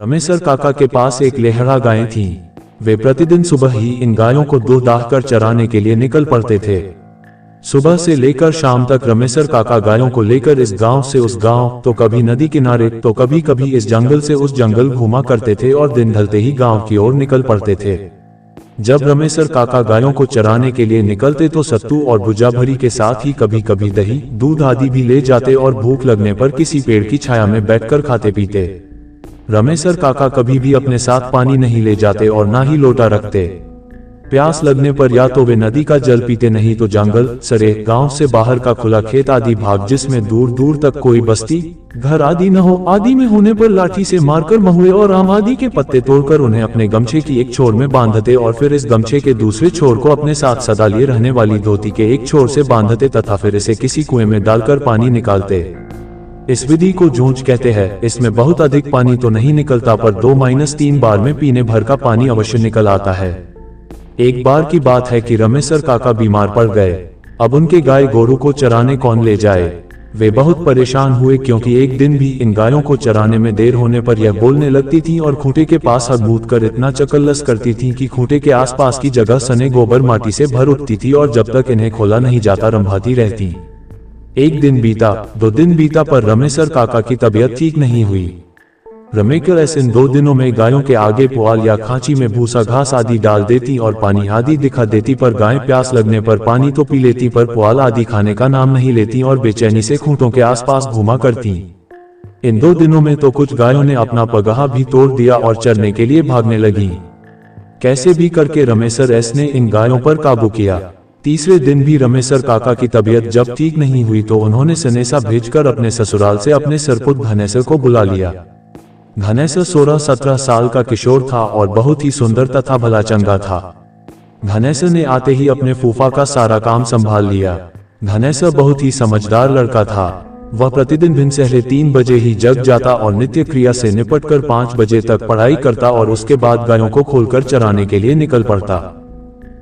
रमेसर काका के पास एक लेहड़ा गायें थीं। वे प्रतिदिन सुबह ही इन गायों को दूध दाहकर चराने के लिए निकल पड़ते थे। सुबह से लेकर शाम तक रमेसर काका गायों को लेकर इस गांव से उस गांव, तो कभी नदी किनारे, तो कभी कभी इस जंगल से उस जंगल घूमा करते थे और दिन ढलते ही गांव की ओर निकल पड़ते थे। जब रमेसर काका गायों को चराने के लिए निकलते तो सत्तू और भुजा भरी के साथ ही कभी कभी दही, दूध आदि भी ले जाते और भूख लगने पर किसी पेड़ की छाया में बैठकर खाते पीते। रमेसर काका कभी भी अपने साथ पानी नहीं ले जाते और ना ही लोटा रखते। प्यास लगने पर या तो वे नदी का जल पीते, नहीं तो जंगल, सरे, गांव से बाहर का खुला खेत आदि भाग जिसमें दूर दूर तक कोई बस्ती, घर आदि न हो, आदि में होने पर लाठी से मारकर महुए और आम आदि के पत्ते तोड़कर उन्हें अपने गमछे की एक छोर में बांधते और फिर इस गमछे के दूसरे छोर को अपने साथ सदा लिए रहने वाली धोती के एक छोर से बांधते तथा फिर इसे किसी कुएं में डालकर पानी निकालते। इस विधि को जूंच कहते हैं। इसमें बहुत अधिक पानी तो नहीं निकलता, पर 2-3 बार में पीने भर का पानी अवश्य निकल आता है। एक बार की बात है कि रमेसर काका बीमार पड़ गए। अब उनके गाय गोरू को चराने कौन ले जाए। वे बहुत परेशान हुए, क्योंकि एक दिन भी इन गायों को चराने में देर होने पर यह बोलने लगती थीं और खूंटे के पास हगमूत कर इतना चकल्लस करती थीं कि खूंटे के आसपास की जगह सने गोबर माटी से भर उठती थी और जब तक इन्हें खोला नहीं जाता रंभाती रहती। एक दिन बीता, 2 दिन बीता, पर रमेसर काका की तबीयत ठीक नहीं हुई। रमेकर इन 2 दिनों में गायों के आगे पुआल या खांची में भूसा घास आदि डाल देती और पानी आदि दिखा देती, पर गायें प्यास लगने पर पानी तो पी लेती, पर पुआल आदि खाने का नाम नहीं लेती और बेचैनी से खूंटों के आसपास घूमा करती। इन 2 दिनों में तो कुछ गायों ने अपना पगहा भी तोड़ दिया और चरने के लिए भागने लगी। कैसे भी करके रमेसर ने इन गायों पर काबू किया। तीसरे दिन भी रमेसर काका की तबीयत जब ठीक नहीं हुई तो उन्होंने सनेसा भेजकर अपने ससुराल से अपने सरपुत घनेसर को बुला लिया। घनेसर 16-17 साल का किशोर था और बहुत ही सुंदर तथा भला चंगा था। घनेसर ने आते ही अपने फूफा का सारा काम संभाल लिया। घनेसर बहुत ही समझदार लड़का था। वह प्रतिदिन दिन सहले 3 बजे ही जग जाता और नित्य क्रिया से निपटकर 5 बजे तक पढ़ाई करता और उसके बाद गायों को खोलकर चराने के लिए निकल पड़ता।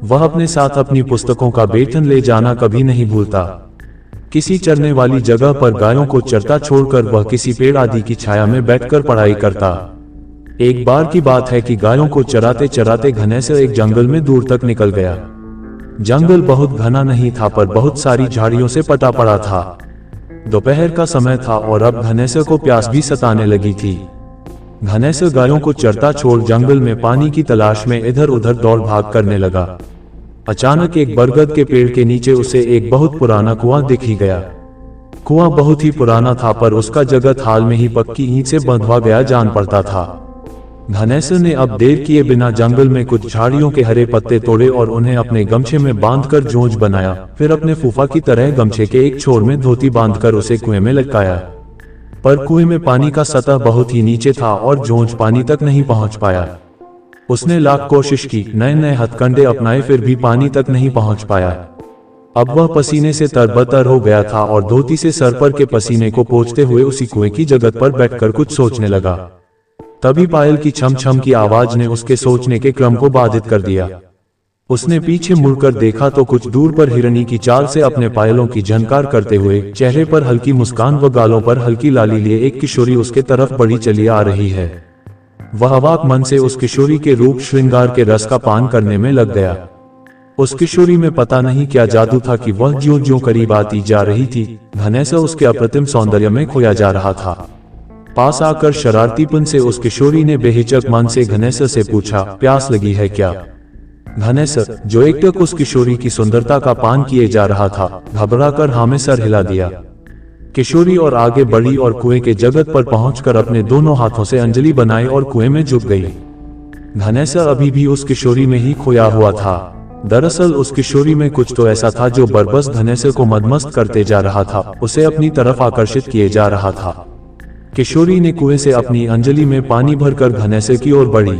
वह अपने साथ अपनी पुस्तकों का बेटन ले जाना कभी नहीं भूलता। किसी चरने वाली जगह पर गायों को चरता छोड़कर वह किसी पेड़ आदि की छाया में बैठकर पढ़ाई करता। एक बार की बात है कि गायों को चराते चराते घनेसर एक जंगल में दूर तक निकल गया। जंगल बहुत घना नहीं था, पर बहुत सारी झाड़ियों से पटा पड़ा था। दोपहर का समय था और अब घनेसर को प्यास भी सताने लगी थी। घनेसर गायों को चरता छोड़ जंगल में पानी की तलाश में इधर उधर दौड़ भाग करने लगा। अचानक एक बरगद के पेड़ के नीचे उसे एक बहुत पुराना कुआं दिख ही गया। कुआं बहुत ही पुराना था, पर उसका जगत हाल में ही पक्की ईंट से बंधवा गया जान पड़ता था। घनेसर ने अब देर किए बिना जंगल में कुछ झाड़ियों के हरे पत्ते तोड़े और उन्हें अपने गमछे में बांधकर जोंज बनाया। फिर अपने फूफा की तरह गमछे के एक छोर में धोती बांधकर उसे कुएं में लटकाया। पर कुएं में पानी का सतह बहुत ही नीचे था और जोंज पानी तक नहीं पहुंच पाया। उसने लाख कोशिश की, नए नए हथकंडे अपनाए, फिर भी पानी तक नहीं पहुंच पाया। अब वह पसीने से तरबतर हो गया था और धोती से सर पर के पसीने को पोंछते हुए उसी कुएं की जगत पर बैठकर कुछ सोचने लगा। तभी पायल की छम छम की आवाज ने उसके सोचने के क्रम को बाधित कर दिया। उसने पीछे मुड़कर देखा तो कुछ दूर पर हिरनी की चाल से अपने पायलों की झनकार करते हुए, चेहरे पर हल्की मुस्कान व गालों पर हल्की लाली लिए एक किशोरी उसके तरफ बढ़ी चली आ रही है। वह अवाक मन से उस किशोरी के रूप श्रृंगार के रस का पान करने में लग गया। उस किशोरी में पता नहीं क्या जादू था कि वह ज्यों-ज्यों करीब आती जा रही थी, घनेसर उसके अप्रतिम सौंदर्य में खोया जा रहा था। पास आकर शरारतीपन से उस किशोरी ने बेहिचक मन से घनेसर से पूछा, प्यास लगी है क्या? घनेसर, जो एकटक उस किशोरी की सुंदरता का पान किए जा रहा था, घबराकर हाँ में सर हिला दिया। किशोरी और आगे बढ़ी और कुएं के जगत पर पहुंचकर अपने दोनों हाथों से अंजलि बनाई और कुएं में झुक गई। घनेसर अभी भी उस किशोरी में ही खोया हुआ था। दरअसल उस किशोरी में कुछ तो ऐसा था जो बरबस घनेसर को मदमस्त करते जा रहा था, उसे अपनी तरफ आकर्षित किए जा रहा था। किशोरी ने कुएं से अपनी अंजलि में पानी भरकर घनेसर की ओर बढ़ी।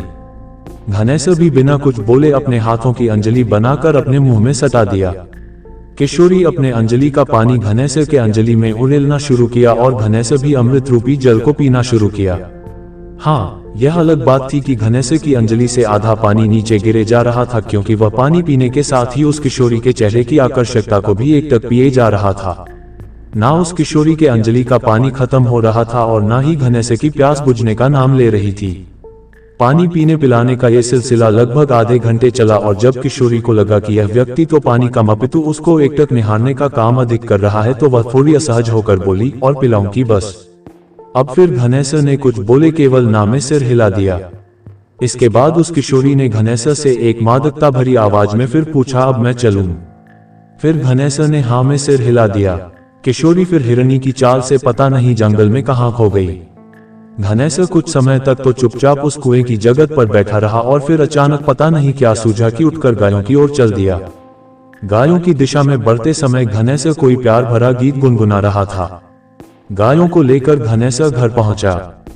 घनेसर भी बिना कुछ बोले अपने हाथों की अंजलि बनाकर अपने मुंह में सटा दिया। किशोरी अपने अंजलि का पानी घनेसर के अंजलि में उड़ेलना शुरू किया और घनेसर भी अमृत रूपी जल को पीना शुरू किया। हाँ, यह अलग बात थी कि घनेसर की अंजलि से आधा पानी नीचे गिरे जा रहा था, क्योंकि वह पानी पीने के साथ ही उस किशोरी के चेहरे की आकर्षकता को भी एकटक पिए जा रहा था। ना उस किशोरी के अंजलि का पानी खत्म हो रहा था और ना ही घनेसर की प्यास बुझने का नाम ले रही थी। पानी पीने पिलाने का यह सिलसिला लगभग आधे घंटे चला और जब किशोरी को लगा कि यह व्यक्ति तो पानी का अपितु उसको एकटक निहारने का काम अधिक कर रहा है तो वह थोड़ी असहज होकर बोली, और पिलाऊंगी बस। अब फिर घनेसर ने कुछ बोले, केवल नाम में सिर हिला दिया। इसके बाद उस किशोरी ने घनेसर से एक मादकता भरी आवाज में फिर पूछा, अब मैं चलूं? फिर घनेसर ने हाँ में सिर हिला दिया। किशोरी फिर हिरनी की चाल से पता नहीं जंगल में कहाँ खो गई। घनेसर कुछ समय तक तो चुपचाप उस कुएं की जगत पर बैठा रहा और फिर अचानक पता नहीं क्या सूझा कि उठकर गायों की ओर चल दिया। गायों की दिशा में बढ़ते समय घनेसर कोई प्यार भरा गीत गुनगुना रहा था। गायों को लेकर घनेसर घर पहुंचा।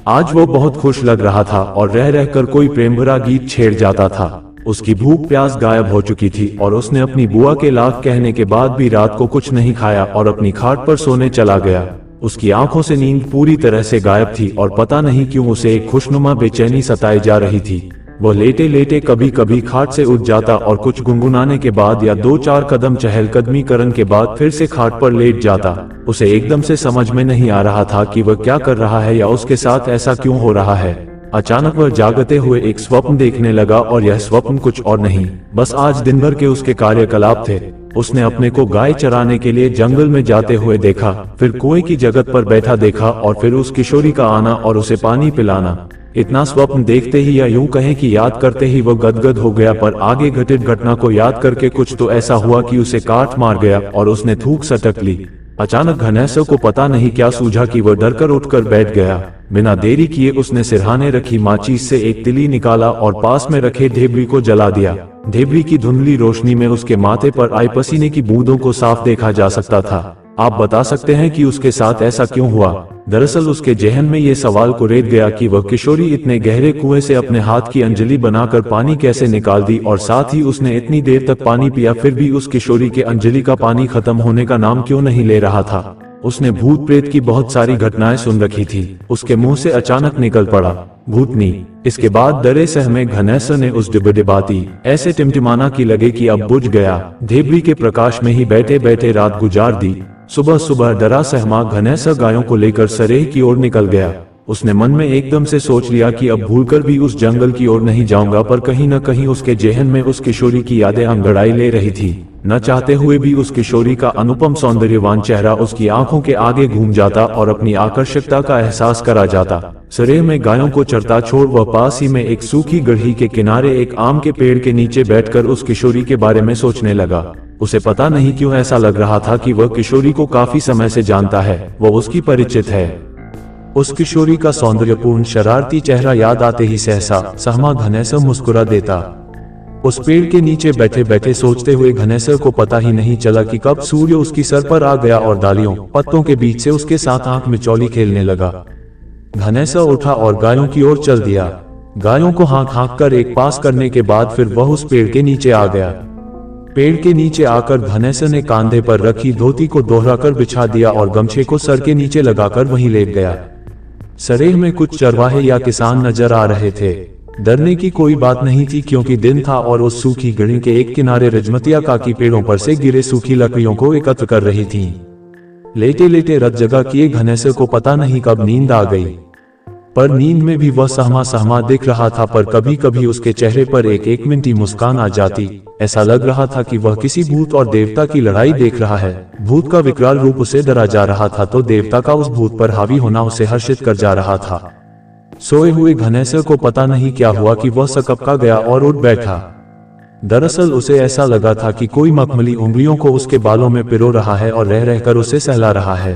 आज वो बहुत खुश लग रहा था और रह रहकर कोई प्रेम भरा गीत छेड़ जाता था। उसकी भूख प्यास गायब हो चुकी थी और उसने अपनी बुआ के लाख कहने के बाद भी रात को कुछ नहीं खाया और अपनी खाट पर सोने चला गया। उसकी आंखों से नींद पूरी तरह से गायब थी और पता नहीं क्यों उसे एक खुशनुमा बेचैनी सताई जा रही थी। वह लेटे लेटे कभी कभी खाट से उठ जाता और कुछ गुनगुनाने के बाद या 2-4 कदम चहलकदमी करने के बाद फिर से खाट पर लेट जाता। उसे एकदम से समझ में नहीं आ रहा था कि वह क्या कर रहा है या उसके साथ ऐसा क्यों हो रहा है। अचानक वह जागते हुए एक स्वप्न देखने लगा और यह स्वप्न कुछ और नहीं, बस आज दिन भर के उसके कार्यकलाप थे। उसने अपने को गाय चराने के लिए जंगल में जाते हुए देखा, फिर कुएं की जगत पर बैठा देखा और फिर उस किशोरी का आना और उसे पानी पिलाना। इतना स्वप्न देखते ही या यूं कहें कि याद करते ही वह गदगद हो गया, पर आगे घटित घटना को याद करके कुछ तो ऐसा हुआ कि उसे काट मार गया और उसने थूक सटक ली। अचानक घनेसर को पता नहीं क्या सूझा कि वह डरकर उठकर बैठ गया। बिना देरी किए उसने सिरहाने रखी माचिस से एक तिली निकाला और पास में रखे ढेबरी को जला दिया। ढेबरी की धुंधली रोशनी में उसके माथे पर आई पसीने की बूंदों को साफ देखा जा सकता था। आप बता सकते हैं कि उसके साथ ऐसा क्यों हुआ? दरअसल उसके जहन में ये सवाल कुरेद गया कि वह किशोरी इतने गहरे कुएं से अपने हाथ की अंजलि बनाकर पानी कैसे निकाल दी, और साथ ही उसने इतनी देर तक पानी पिया फिर भी उस किशोरी के अंजलि का पानी खत्म होने का नाम क्यों नहीं ले रहा था। उसने भूत प्रेत की बहुत सारी घटनाएं सुन रखी थी। उसके मुंह से अचानक निकल पड़ा, भूतनी। इसके बाद डरे सहमे घनेसर ने उस डिबडिबाती ऐसे टिमटिमाना की लगे कि अब बुझ गया। ढेबरी के प्रकाश में ही बैठे बैठे रात गुजार दी। सुबह सुबह डरा सहमा घनेसर गायों को लेकर सरेह की ओर निकल गया। उसने मन में एकदम से सोच लिया कि अब भूलकर भी उस जंगल की ओर नहीं जाऊंगा, पर कहीं न कहीं उसके जेहन में उस किशोरी की यादें अंगड़ाई ले रही थी। न चाहते हुए भी उस किशोरी का अनुपम सौंदर्यवान चेहरा उसकी आंखों के आगे घूम जाता और अपनी आकर्षकता का एहसास करा जाता। सरेह में गायों को चरता छोड़ वह पास ही में एक सूखी गढ़ी के किनारे एक आम के पेड़ के नीचे बैठकर उस किशोरी के बारे में सोचने लगा। उसे पता नहीं क्यों ऐसा लग रहा था कि वह किशोरी को काफी समय से जानता है, वह उसकी परिचित है। उस किशोरी का सौंदर्यपूर्ण शरारती चेहरा याद आते ही सहसा सहमा घनेसर मुस्कुरा देता। उस पेड़ के नीचे बैठे बैठे सोचते हुए घनेसर को पता ही नहीं चला कि कब सूर्य उसकी सर पर आ गया और डालियों पत्तों के बीच से उसके साथ आंख मिचौली खेलने लगा। घनेसर उठा और गायों की ओर चल दिया। गायों को हाँक हाँक कर एक पास करने के बाद फिर वह उस पेड़ के नीचे आ गया। पेड़ के नीचे आकर घनेसर ने कांधे पर रखी धोती को दोहराकर बिछा दिया और गमछे को सर के नीचे लगाकर वहीं लेट गया। सरेह में कुछ चरवाहे या किसान नजर आ रहे थे। डरने की कोई बात नहीं थी क्योंकि दिन था और उस सूखी गढ़ी के एक किनारे रजमतिया काकी पेड़ों पर से गिरे सूखी लकड़ियों को एकत्र कर रही थी। लेटे लेटे रत जगह किए घनेसर को पता नहीं कब नींद आ गई, पर नींद में भी वह सहमा सहमा दिख रहा था, पर कभी कभी उसके चेहरे पर एक मिनटी मुस्कान आ जाती। ऐसा लग रहा था कि वह किसी भूत और देवता की लड़ाई देख रहा है। भूत का विकराल रूप उसे डरा जा रहा था तो देवता का उस भूत पर हावी होना उसे हर्षित कर जा रहा था। सोए हुए घनेसर को पता नहीं क्या हुआ कि वह सकपका गया और उठ बैठा। दरअसल उसे ऐसा लगा था कि कोई मखमली उंगलियों को उसके बालों में पिरो रहा है और रह रहकर उसे सहला रहा है।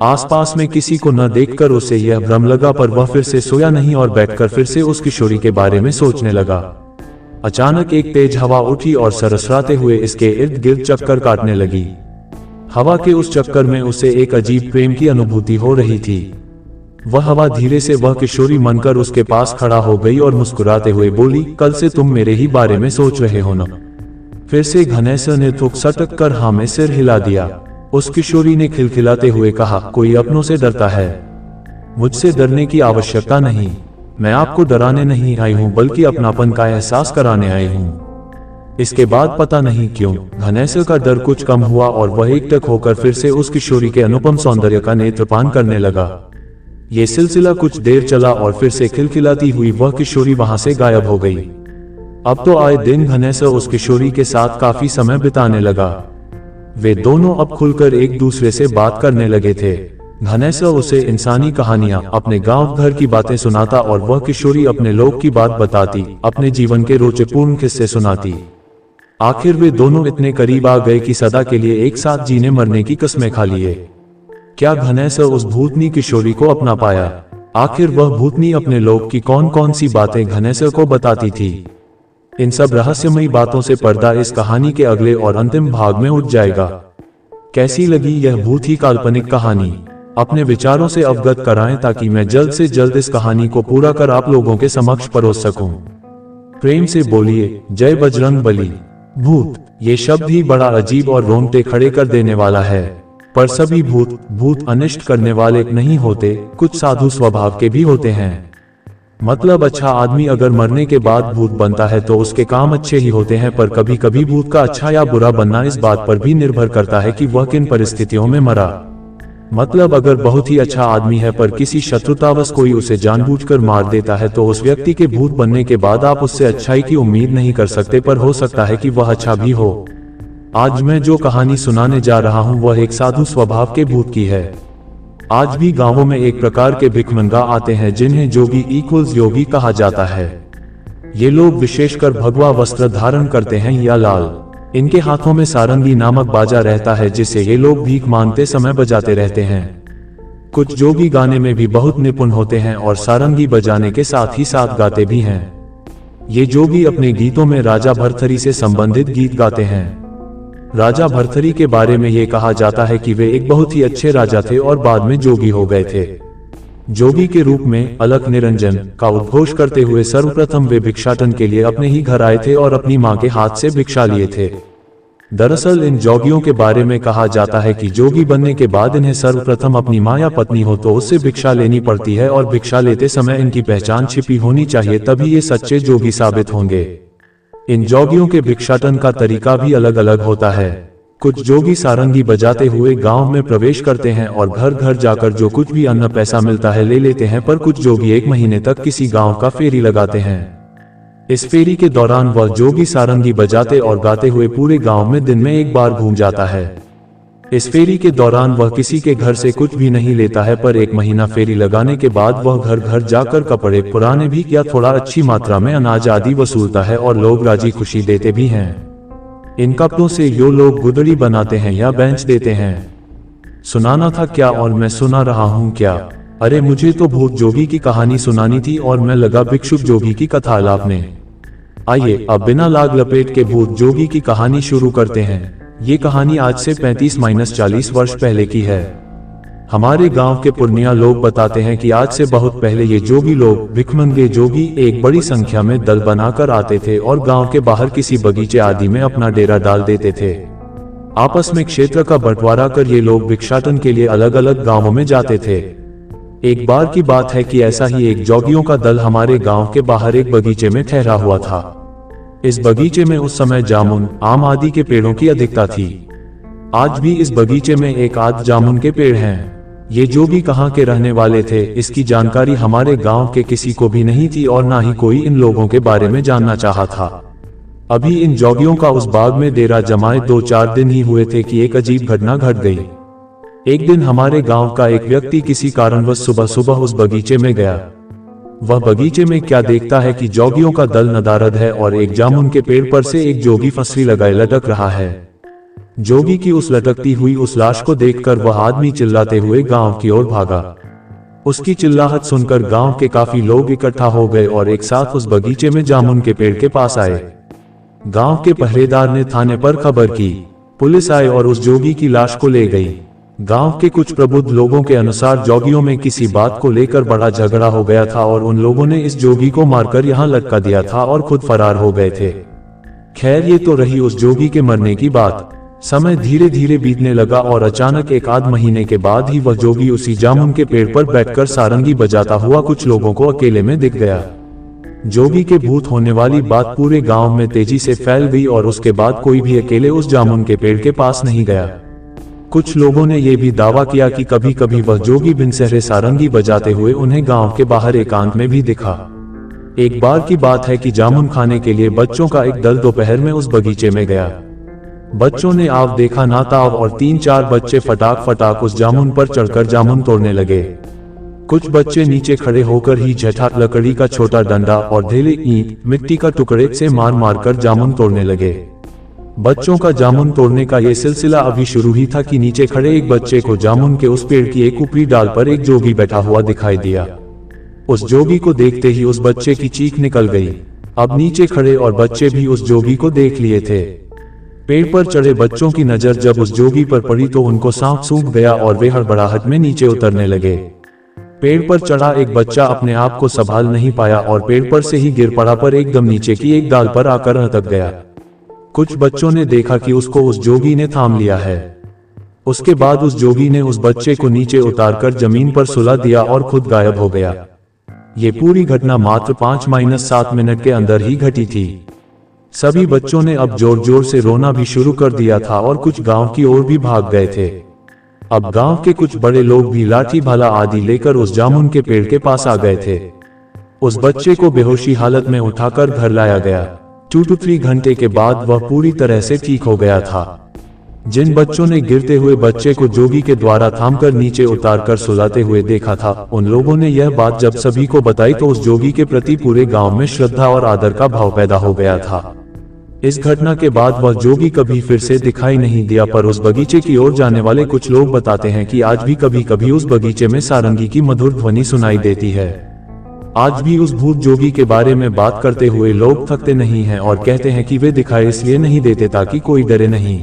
आसपास में किसी को न देखकर उसे यह भ्रम लगा, पर वह फिर से सोया नहीं और बैठकर फिर से उस किशोरी के बारे में सोचने लगा। अचानक एक तेज हवा उठी और सरसराते हुए इसके इर्द गिर्द चक्कर काटने लगी। हवा के उस चक्कर में उसे एक अजीब प्रेम की अनुभूति हो रही थी। वह हवा धीरे से वह किशोरी मनकर उसके पास खड़ा हो गई और मुस्कुराते हुए बोली, कल से तुम मेरे ही बारे में सोच रहे हो न? फिर से घनेसर ने थूक सटक कर हाँ में सिर हिला दिया। उस किशोरी ने खिलखिलाते हुए कहा, कोई अपनों से डरता है? मुझसे डरने की आवश्यकता नहीं। मैं आपको डराने नहीं आई हूँ बल्कि अपनापन का एहसास कराने आई हूँ। इसके बाद पता नहीं क्यों घनेसर का डर कुछ कम हुआ और वह एकटक होकर फिर से उस किशोरी के अनुपम सौंदर्य का नेत्रपान करने लगा। ये सिलसिला कुछ देर चला और फिर से खिलखिलाती हुई वह किशोरी वहां से गायब हो गई। अब तो आए दिन घनेश्वर उस किशोरी के साथ काफी समय बिताने लगा। वे दोनों अब खुलकर एक दूसरे से बात करने लगे थे। घनेश्वर उसे इंसानी कहानियां, अपने गांव घर की बातें सुनाता और वह किशोरी अपने लोग की बात बताती, अपने जीवन के रोचपूर्ण किस्से सुनाती। आखिर वे दोनों इतने करीब आ गए कि सदा के लिए एक साथ जीने मरने की कस्में खा लिए। क्या घनेश्वर उस भूतनी किशोरी को अपना पाया? आखिर वह भूतनी अपने लोग की कौन कौन सी बातें घनेश्वर को बताती थी? इन सब रहस्यमयी बातों से पर्दा इस कहानी के अगले और अंतिम भाग में उठ जाएगा। कैसी लगी यह भूत ही काल्पनिक कहानी? अपने विचारों से अवगत कराएं ताकि मैं जल्द से जल्द इस कहानी को पूरा कर आप लोगों के समक्ष परोस सकूं। प्रेम से बोलिए जय बजरंग बली। भूत, ये शब्द ही बड़ा अजीब और रोंगटे खड़े कर देने वाला है। पर सभी भूत अनिष्ट करने वाले नहीं होते, कुछ साधु स्वभाव के भी होते हैं। मतलब अच्छा आदमी अगर मरने के बाद भूत बनता है तो उसके काम अच्छे ही होते हैं, पर कभी कभी भूत का अच्छा या बुरा बनना इस बात पर भी निर्भर करता है कि वह किन परिस्थितियों में मरा। मतलब अगर बहुत ही अच्छा आदमी है पर किसी शत्रुतावश कोई उसे जानबूझकर मार देता है तो उस व्यक्ति के भूत बनने के बाद आप उससे अच्छाई की उम्मीद नहीं कर सकते, पर हो सकता है कि वह अच्छा भी हो। आज मैं जो कहानी सुनाने जा रहा हूं वह एक साधु स्वभाव के भूत की है। आज भी गांवों में एक प्रकार के भिखमंगा आते हैं जिन्हें जोगी इक्वल्स योगी कहा जाता है। ये लोग विशेषकर भगवा वस्त्र धारण करते हैं या लाल। इनके हाथों में सारंगी नामक बाजा रहता है जिसे ये लोग भीख मांगते समय बजाते रहते हैं। कुछ जोगी गाने में भी बहुत निपुण होते हैं और सारंगी बजाने के साथ ही साथ गाते भी हैं। ये जोगी अपने गीतों में राजा भर्तृहरि से संबंधित गीत गाते हैं। राजा भर्तृहरि के बारे में ये कहा जाता है कि वे एक बहुत ही अच्छे राजा थे और बाद में जोगी हो गए थे। जोगी के रूप में अलख निरंजन का उद्घोष करते हुए सर्वप्रथम वे भिक्षाटन के लिए अपने ही घर आए थे और अपनी मां के हाथ से भिक्षा लिए थे। दरअसल इन जोगियों के बारे में कहा जाता है कि जोगी बनने के बाद इन्हें सर्वप्रथम अपनी मां या पत्नी हो तो उससे भिक्षा लेनी पड़ती है और भिक्षा लेते समय इनकी पहचान छिपी होनी चाहिए, तभी ये सच्चे जोगी साबित होंगे। इन जोगियों के भिक्षाटन का तरीका भी अलग अलग होता है। कुछ जोगी सारंगी बजाते हुए गांव में प्रवेश करते हैं और घर घर जाकर जो कुछ भी अन्न पैसा मिलता है ले लेते हैं, पर कुछ जोगी एक महीने तक किसी गांव का फेरी लगाते हैं। इस फेरी के दौरान वह जोगी सारंगी बजाते और गाते हुए पूरे गांव में दिन में एक बार घूम जाता है। इस फेरी के दौरान वह किसी के घर से कुछ भी नहीं लेता है, पर एक महीना फेरी लगाने के बाद वह घर घर जाकर कपड़े, पुराने भी या थोड़ा अच्छी मात्रा में अनाज आदि वसूलता है और लोग राजी खुशी देते भी हैं। इन कपड़ों से यो लोग गुदड़ी बनाते हैं या बेंच देते हैं। सुनाना था क्या और मैं सुना रहा हूँ क्या? अरे मुझे तो भूत जोगी की कहानी सुनानी थी और मैं लगा भिक्षुक जोगी की कथा आलाप में। आइए अब बिना लाग लपेट के भूत जोगी की कहानी शुरू करते हैं। ये कहानी आज से 35-40 वर्ष पहले की है। हमारे गांव के पुरनिया लोग बताते हैं कि आज से बहुत पहले ये जोगी लोग, भिखमंगे जोगी, एक बड़ी संख्या में दल बनाकर आते थे और गांव के बाहर किसी बगीचे आदि में अपना डेरा डाल देते थे। आपस में क्षेत्र का बंटवारा कर ये लोग भिक्षाटन के लिए अलग अलग गांवों में जाते थे। एक बार की बात है कि ऐसा ही एक जोगियों का दल हमारे गांव के बाहर एक बगीचे में ठहरा हुआ था। इस बगीचे में उस समय जामुन, आम आदि के पेड़ों की अधिकता थी। आज भी इस बगीचे में एक आध जामुन के पेड़ हैं। ये जोगी कहाँ के रहने वाले थे इसकी जानकारी हमारे गांव के किसी को भी नहीं थी और ना ही कोई इन लोगों के बारे में जानना चाहा था। अभी इन जोगियों का उस बाग में डेरा जमाए 2-4 दिन ही हुए थे कि एक अजीब घटना घट गई। एक दिन हमारे गांव का एक व्यक्ति किसी कारणवश सुबह सुबह उस बगीचे में गया। वह बगीचे में क्या देखता है कि जोगियों का दल नदारद है और एक जामुन के पेड़ पर से एक जोगी फंसरी लगाए लटक रहा है। जोगी की उस लटकती हुई उस लाश को देखकर वह आदमी चिल्लाते हुए गांव की ओर भागा। उसकी चिल्लाहट सुनकर गांव के काफी लोग इकट्ठा हो गए और एक साथ उस बगीचे में जामुन के पेड़ के पास आए। गांव के पहरेदार ने थाने पर खबर की। पुलिस आई और उस जोगी की लाश को ले गई। गांव के कुछ प्रबुद्ध लोगों के अनुसार जोगियों में किसी बात को लेकर बड़ा झगड़ा हो गया था और उन लोगों ने इस जोगी को मारकर यहाँ लटका दिया था और खुद फरार हो गए थे। खैर ये तो रही उस जोगी के मरने की बात। समय धीरे धीरे बीतने लगा और अचानक एक आध महीने के बाद ही वह जोगी उसी जामुन के पेड़ पर बैठकर सारंगी बजाता हुआ कुछ लोगों को अकेले में दिख गया। जोगी के भूत होने वाली बात पूरे गांव में तेजी से फैल गई और उसके बाद कोई भी अकेले उस जामुन के पेड़ के पास नहीं गया। कुछ लोगों ने यह भी दावा किया कि कभी कभी वह जोगी बिन सहरे सारंगी बजाते हुए उन्हें गांव के बाहर एकांत में भी दिखा। एक बार की बात है कि जामुन खाने के लिए बच्चों का एक दल दोपहर में उस बगीचे में गया। बच्चों ने आव देखा ना ताव और 3-4 बच्चे फटाक फटाक उस जामुन पर चढ़कर जामुन तोड़ने लगे। कुछ बच्चे नीचे खड़े होकर ही झटा लकड़ी का छोटा डंडा और ढेले ईंट मिट्टी का टुकड़े से मार मार कर जामुन तोड़ने लगे। बच्चों का जामुन तोड़ने का यह सिलसिला अभी शुरू ही था कि नीचे खड़े एक बच्चे को जामुन के उस पेड़ की एक ऊपरी डाल पर एक जोगी बैठा हुआ दिखाई दिया। उस जोगी को देखते ही उस बच्चे की चीख निकल गई। अब नीचे खड़े और बच्चे भी उस जोगी को देख लिए थे। पेड़ पर चढ़े बच्चों की नजर जब उस जोगी पर पड़ी तो उनको सांप सूंघ गया और वे हड़बड़ाहट में नीचे उतरने लगे। पेड़ पर चढ़ा एक बच्चा अपने आप को संभाल नहीं पाया और पेड़ पर से ही गिर पड़ा पर एकदम नीचे की एक डाल पर आकर अटक गया। कुछ बच्चों ने देखा कि उसको उस जोगी ने थाम लिया है। उसके बाद उस जोगी ने उस बच्चे को नीचे उतारकर जमीन पर सुला दिया और खुद गायब हो गया। ये पूरी घटना मात्र 5-7 मिनट के अंदर ही घटी थी। सभी बच्चों ने अब जोर जोर से रोना भी शुरू कर दिया था और कुछ गांव की ओर भी भाग गए थे। अब गांव के कुछ बड़े लोग भी लाठी भाला आदि लेकर उस जामुन के पेड़ के पास आ गए थे। उस बच्चे को बेहोशी हालत में उठाकर घर लाया गया। 2-3 घंटे के बाद वह पूरी तरह से ठीक हो गया था। जिन बच्चों ने गिरते हुए बच्चे को जोगी के द्वारा थामकर नीचे उतारकर सुलाते हुए देखा था, उन लोगों ने यह बात जब सभी को बताई तो उस जोगी के प्रति पूरे गांव में श्रद्धा और आदर का भाव पैदा हो गया था। इस घटना के बाद वह जोगी कभी फिर से दिखाई नहीं दिया, पर उस बगीचे की ओर जाने वाले कुछ लोग बताते हैं कि आज भी कभी कभी उस बगीचे में सारंगी की मधुर ध्वनि सुनाई देती है। आज भी उस भूत जोगी के बारे में बात करते हुए लोग थकते नहीं हैं और कहते हैं कि वे दिखाई इसलिए नहीं देते ताकि कोई डरे नहीं।